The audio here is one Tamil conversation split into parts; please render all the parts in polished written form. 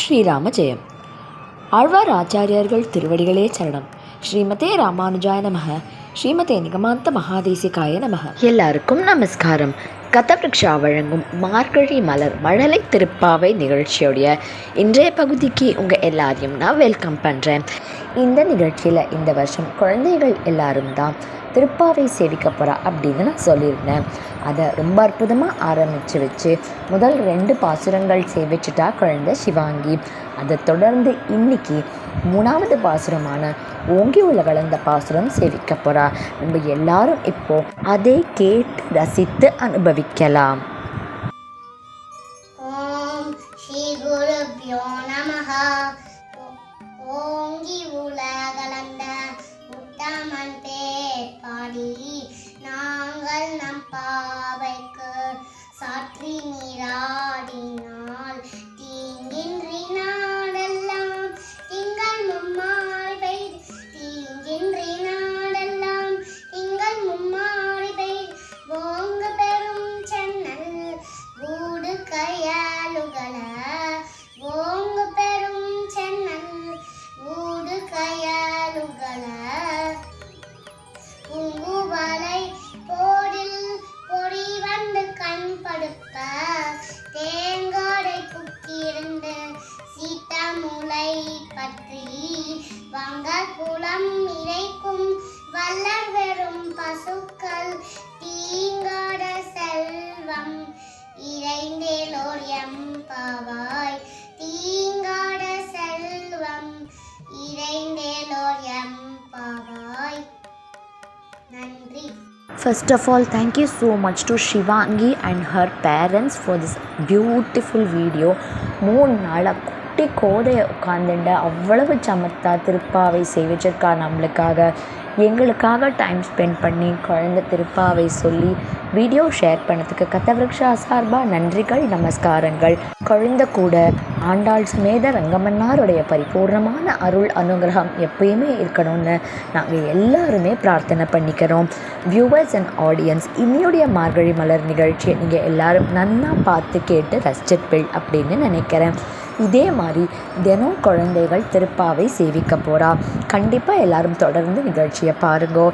ஸ்ரீராம ஜெயம். ஆழ்வார் ஆச்சாரியர்கள் திருவடிகளே சரணம். ஸ்ரீமதே ராமானுஜாய நமக. ஸ்ரீமதே நிகமாந்த மகாதேசிகாய நமக. எல்லாருக்கும் நமஸ்காரம். கதவிருக்ஷா வழங்கும் மார்கழி மலர் மழலை திருப்பாவை நிகழ்ச்சியோடைய இன்றைய பகுதிக்கு உங்கள் எல்லாரையும் நான் வெல்கம் பண்ணுறேன். இந்த நிகழ்ச்சியில் இந்த வருஷம் குழந்தைகள் எல்லாரும் தான் திருப்பாவை சேவிக்க போகிறா அப்படின்னு நான் சொல்லியிருந்தேன். அதை ரொம்ப அற்புதமாக ஆரம்பித்து வச்சு முதல் 2 பாசுரங்கள் சேவிச்சிட்டா குழந்தை சிவாங்கி. அதை தொடர்ந்து இன்னைக்கு 3வது பாசுரமான ஓங்கி உலகளந்த பாசுரம் சேவிக்க போகிறா. நம்ம எல்லாரும் இப்போ அதை கேட்டு ரசித்து அனுபவிக்கலாம். ஓம் ஸ்ரீ குருப்யோ நமஹ. ஓங்கி உலகளந்த உத்தமன் பேர் பாடி நாங்கள் நம் பாவைக்கு சாற்றி நீராடினால் தீங்கின்றி நாடெல்லாம் திங்கள் மும்மாறி பெய்து தீங்கின்றி நாடெல்லாம் திங்கள் மும்மாறி பெய்து ஓங்க பெரும் சென்னல் கூடு கையாளுகள ஓங்க பெரும் சென்னல் கூடு கையாளுகள பூங்குவலை போடில் பொறி வந்து கண் படுப்ப தேங்காடை புக்கிருந்து சீட்டமுலை பற்றி வங்க குளம் இறைக்கும் வல்லர் வெறும் பசுக்கள் தீங்காட செல்வம் இறைந்தேலோர் எம்பாவாய் தீங்காட செல்வம் இறைந்தேலோர் எம்பாவாய். நன்றி. First of all, thank you so much to Shivangi and her parents for this beautiful video. 3 நாளாக குட்டி கோதையை உட்காந்துட்டு அவ்வளவு சமத்தா திருப்பாவை சேவிச்சிருக்கா. நம்மளுக்காக எங்களுக்காக டைம் ஸ்பெண்ட் பண்ணி குழந்தை திருப்பாவை சொல்லி வீடியோ ஷேர் பண்ணதுக்கு கதவிருக்ஷா சார்பாக நன்றிகள், நமஸ்காரங்கள். குழந்தை கூட ஆண்டாள் சமேத ரங்கமன்னாருடைய பரிபூர்ணமான அருள் அனுகிரகம் எப்பயுமே இருக்கணும்னு நாங்கள் எல்லாருமே பிரார்த்தனை பண்ணிக்கிறோம். வியூவர்ஸ் அண்ட் ஆடியன்ஸ், இன்னையுடைய மார்கழி மலர் நிகழ்ச்சியை நீங்கள் எல்லாரும் நன்னா பார்த்து கேட்டு ரசிச்சிருப்பீள் அப்படின்னு நினைக்கிறேன். இதே மாதிரி தினம் குழந்தைகள் திருப்பாவை சேவிக்க போகிறா. கண்டிப்பாக எல்லாரும் தொடர்ந்து நிகழ்ச்சியை பாருங்கோ.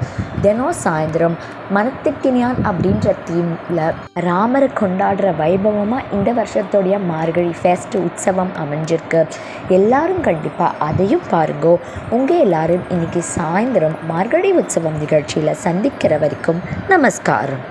தினம் சாயந்தரம் மனத்துக்கினியான் அப்படின்ற தீமில் ராமரை கொண்டாடுற வைபவமாக இந்த வருஷத்துடைய மார்கழி ஃபெஸ்ட் உற்சவம் அமைஞ்சிருக்கு. எல்லாரும் கண்டிப்பாக அதையும் பாருங்கோ. உங்கள் எல்லாரும் இன்றைக்கி சாயந்தரம் மார்கழி உற்சவம் நிகழ்ச்சியில் சந்திக்கிற வரைக்கும் நமஸ்காரம்.